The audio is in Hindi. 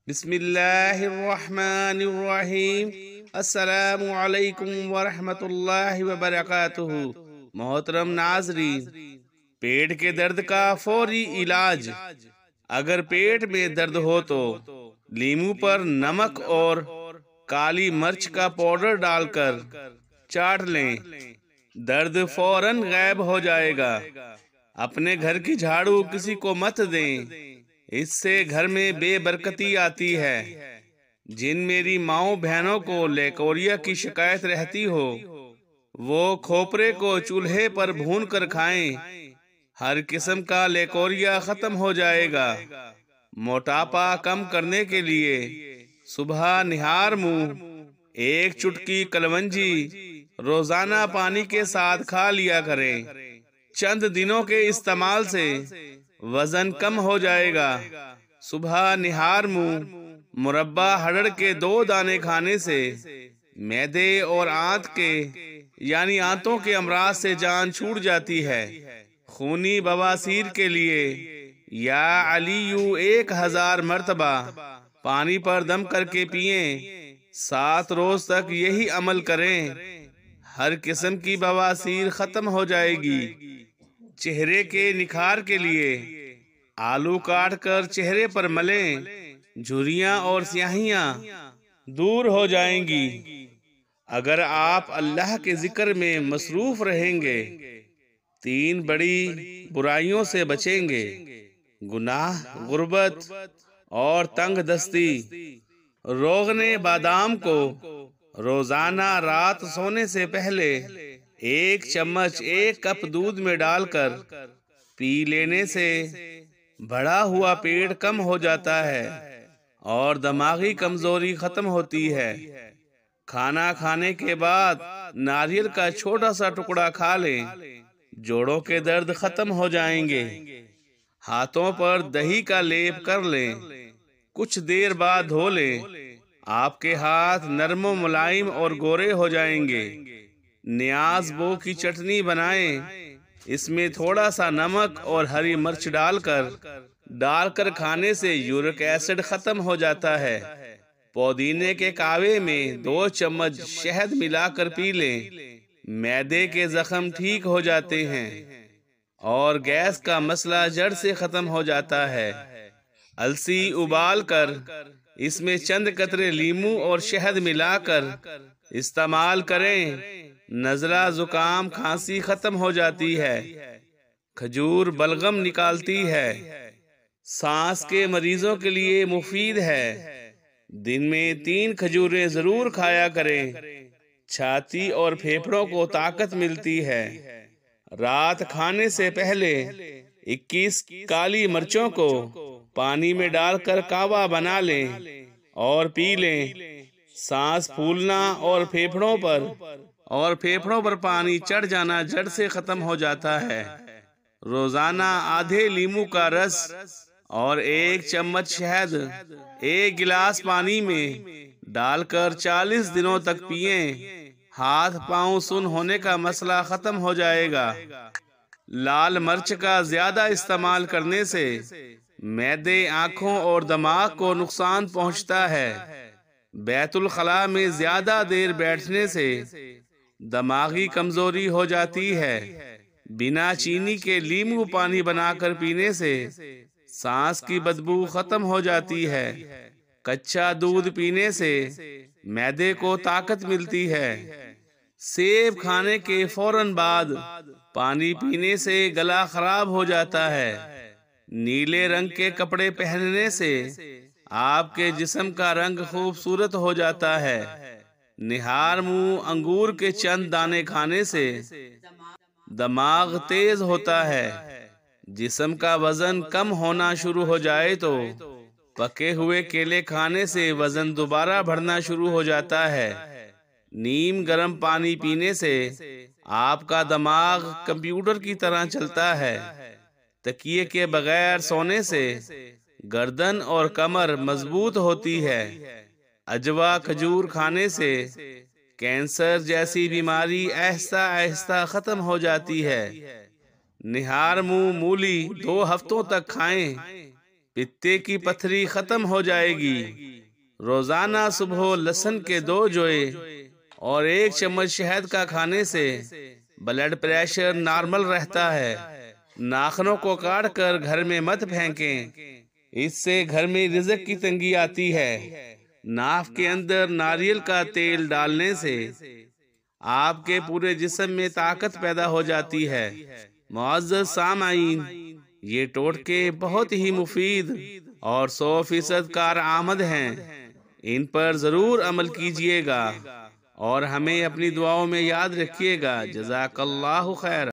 बिस्मिल्लाहिर्रहमानिर्रहीम। अस्सलामु अलैकुम वरहमतुल्लाहि वबरकातुहू। मोहतरम नाज़रीन, पेट के दर्द का फौरी इलाज। अगर पेट में दर्द हो तो नींबू पर नमक और काली मिर्च का पाउडर डालकर चाट लें, दर्द फौरन गायब हो जाएगा। अपने घर की झाड़ू किसी को मत दें, इससे घर में बेबरकती आती है। जिन मेरी माओ बहनों को लेकोरिया की शिकायत रहती हो, वो खोपरे को चूल्हे पर भून कर खाएं। हर किस्म का लेकोरिया खत्म हो जाएगा। मोटापा कम करने के लिए सुबह निहार मुंह एक चुटकी कलवंजी रोजाना पानी के साथ खा लिया करें। चंद दिनों के इस्तेमाल से वजन कम हो जाएगा। सुबह निहार मुंह मुरब्बा हड़ड़ के 2 दाने खाने से मैदे और आंत के यानी आंतों के अमराज से जान छूट जाती है। खूनी बवासीर के लिए या अलीयू 1000 मर्तबा पानी पर दम करके पिए। 7 रोज तक यही अमल करें, हर किस्म की बवासीर खत्म हो जाएगी। चेहरे के निखार के लिए आलू काट कर चेहरे पर मलें, झुर्रियां और स्याहियां दूर हो जाएंगी। अगर आप अल्लाह के जिक्र में मसरूफ रहेंगे, 3 बड़ी बुराइयों से बचेंगे: गुनाह, गुर्बत और तंग दस्ती। रोगने बादाम को रोजाना रात सोने से पहले 1 चम्मच 1 कप दूध में डालकर पी लेने से बढ़ा हुआ पेट कम हो जाता है और दिमागी कमजोरी खत्म होती है। खाना खाने के बाद नारियल का छोटा सा टुकड़ा खा लें, जोड़ों के दर्द खत्म हो जाएंगे। हाथों पर दही का लेप कर लें, कुछ देर बाद धो लें, आपके हाथ नरम मुलायम और गोरे हो जाएंगे। न्याज बो की चटनी बनाएं, इसमें थोड़ा सा नमक और हरी मिर्च डालकर खाने से यूरिक एसिड खत्म हो जाता है। पुदीने के कावे में 2 चम्मच शहद मिलाकर पी लें, मैदे के जख्म ठीक हो जाते हैं और गैस का मसला जड़ से खत्म हो जाता है। अलसी उबाल कर इसमें चंद कतरे लीमू और शहद मिलाकर इस्तेमाल करें, नजला, जुकाम, खांसी खत्म हो जाती है। खजूर बलगम निकालती है, सांस के मरीजों के लिए मुफीद है। दिन में 3 खजूरें जरूर खाया करें, छाती और फेफड़ों को ताकत मिलती है। रात खाने से पहले 21 काली मिर्चों को पानी में डालकर कावा बना लें और पी लें। सांस फूलना और फेफड़ों पर पानी चढ़ जाना जड़ से खत्म हो जाता है। रोजाना आधे नींबू का रस और 1 चम्मच शहद 1 गिलास पानी में डालकर 40 दिनों तक पिए। हाथ पांव सुन होने का मसला खत्म हो जाएगा। लाल मिर्च का ज्यादा इस्तेमाल करने से मैदे, आंखों और दिमाग को नुकसान पहुंचता है। बैतुल खला में ज्यादा देर बैठने से दिमागी कमजोरी हो जाती है। बिना चीनी के नींबू पानी बनाकर पीने से सांस की बदबू खत्म हो जाती है। कच्चा दूध पीने से मैदे को ताकत मिलती है। सेब खाने के फौरन बाद पानी पीने से गला खराब हो जाता है। नीले रंग के कपड़े पहनने से आपके जिस्म का रंग खूबसूरत हो जाता है। निहार मुंह अंगूर के चंद दाने खाने से दिमाग तेज होता है। जिस्म का वजन कम होना शुरू हो जाए तो पके हुए केले खाने से वजन दोबारा बढ़ना शुरू हो जाता है। नीम गर्म पानी पीने से आपका दिमाग कंप्यूटर की तरह चलता है। तकिए के बगैर सोने से गर्दन और कमर मजबूत होती है। अजवा खजूर खाने से कैंसर जैसी बीमारी आहिस्ता आहिस्ता खत्म हो जाती है। निहार मुंह मूली 2 हफ्तों तक खाएं, पित्ते की पथरी खत्म हो जाएगी। रोजाना सुबह लहसुन के 2 जोए और 1 चम्मच शहद का खाने से ब्लड प्रेशर नॉर्मल रहता है। नाखूनों को काट कर घर में मत फेंकें, इससे घर में रिज़्क की तंगी आती है। नाक के अंदर नारियल का तेल डालने से आपके पूरे जिस्म में ताकत पैदा हो जाती है। मुअज़्ज़ज़ सामाईन, ये टोटके बहुत ही मुफीद और 100% कारआमद हैं। इन पर ज़रूर अमल कीजिएगा और हमें अपनी दुआओं में याद रखिएगा। जज़ाकल्लाहु खैर।